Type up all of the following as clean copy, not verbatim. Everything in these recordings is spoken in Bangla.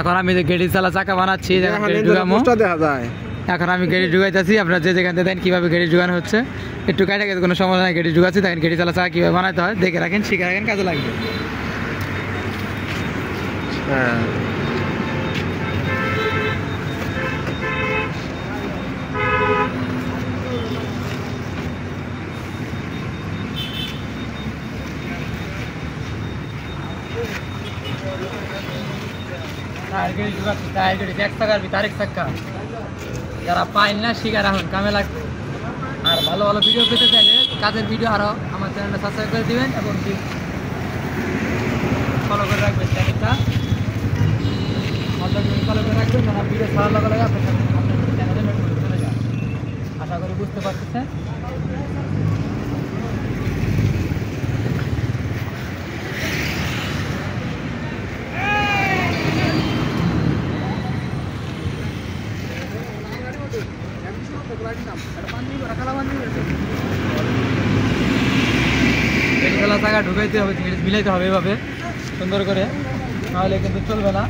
এখন আমি যে গেড়ি চালা চাকা বানাচ্ছি এখন আমি গেড়ি ঢুকাইতেছি। আপনারা যে যেখান থেকে দেন কীভাবে গেড়ি ঢুকানো হচ্ছে একটু কাটা গেছে কোনো সমস্যা নাই, গেড়ি ঢুকাচ্ছি। দেখেন গেড়ি চালা চাকা কীভাবে বানাতে হয় দেখে রাখেন, শিখে রাখেন, কাজে লাগবে। হ্যাঁ যারা পাইন না শিকার এখন কামে লাগবে। আর ভালো ভালো ভিডিও পেতে চাইলে কাজের ভিডিও আরও আমার চ্যানেলটা সাবস্ক্রাইব করে দিবেন এবং ফলো করে রাখবেন চ্যানেলটা, ফলো করে রাখবেন। যারা ভিডিও ছাড়ার লগে লাগে আপনার চ্যানেলে নোটিফিকেশন চলে যায়। আশা করি বুঝতে পারতেছেন। টাকা ঢুকাইতে হবে, মিলাইতে হবে এভাবে সুন্দর করে, নাহলে কিন্তু চলবে না।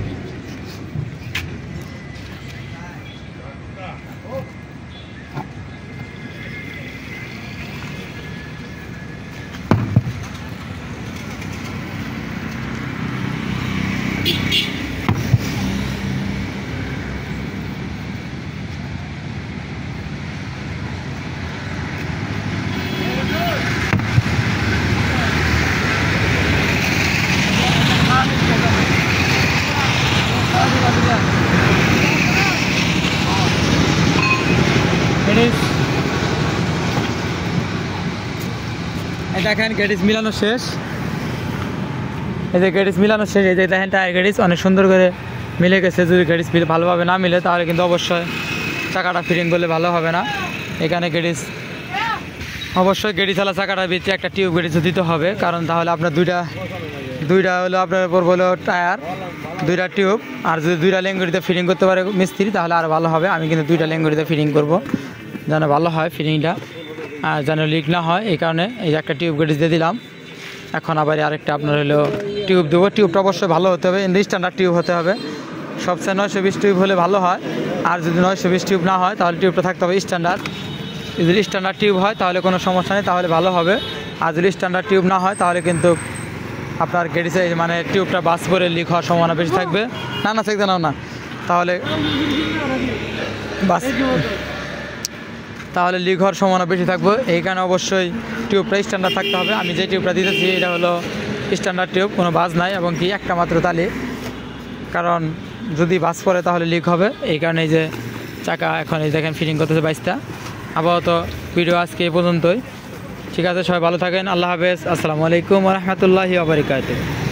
দেখেন গেটিস মিলানো শেষ, এই যে গেটিস মিলানো শেষ। এই যে দেখেন টায়ার গেটিস অনেক সুন্দর করে মিলে গেছে। যদি গেটিস ভালোভাবে না মিলে তাহলে কিন্তু অবশ্যই চাকাটা ফিটিং করলে ভালো হবে না। এখানে গেটিস অবশ্যই গেটিসালা চাকাটার ভিতরে একটা টিউব গেটিস দিতে হবে, কারণ তাহলে আপনার দুইটা হলো আপনার উপর হলো টায়ার, দুইটা টিউব। আর যদি দুইটা লেঙ্গুড়িতে ফিটিং করতে পারে মিস্ত্রি তাহলে আর ভালো হবে। আমি কিন্তু দুইটা লেঙ্গুড়িতে ফিটিং করব যেন ভালো হয় ফিটিংটা, আর যেন লিক না হয়। এই কারণে এই একটা টিউব গেটিস দিয়ে দিলাম। এখন আবার আরেকটা আপনার হলো টিউব দেবো। টিউবটা অবশ্যই ভালো হতে হবে, স্ট্যান্ডার্ড টিউব হতে হবে। সবচেয়ে 920 টিউব হলে ভালো হয়। আর যদি 920 টিউব না হয় তাহলে টিউবটা থাকতে হবে স্ট্যান্ডার্ড। যদি স্ট্যান্ডার্ড টিউব হয় তাহলে কোনো সমস্যা নেই, তাহলে ভালো হবে। আর যদি স্ট্যান্ডার্ড টিউব না হয় তাহলে কিন্তু আপনার গেটিসে মানে টিউবটা বাস করে লিক হওয়ার সম্ভাবনা বেশি থাকবে। না চেক জানাও না, তাহলে লিক হওয়ার সম্ভাবনা বেশি থাকবে। এই কারণে অবশ্যই টিউবটা স্ট্যান্ডার্ড থাকতে হবে। আমি যে টিউবটা দিতেছি এটা হলো স্ট্যান্ডার্ড টিউব, কোনো বাজ নাই এবং কি একটা মাত্র তালি, কারণ যদি বাজ পড়ে তাহলে লিক হবে। এই কারণে এই যে চাকা এখন এই দেখেন ফিটিং করতেছে 22টা। আপাতত ভিডিও আজকে এই পর্যন্তই। ঠিক আছে, সবাই ভালো থাকেন, আল্লাহ হাফেজ, আসসালামু আলাইকুম ওয়া রাহমাতুল্লাহি ওয়া বারাকাতুহু।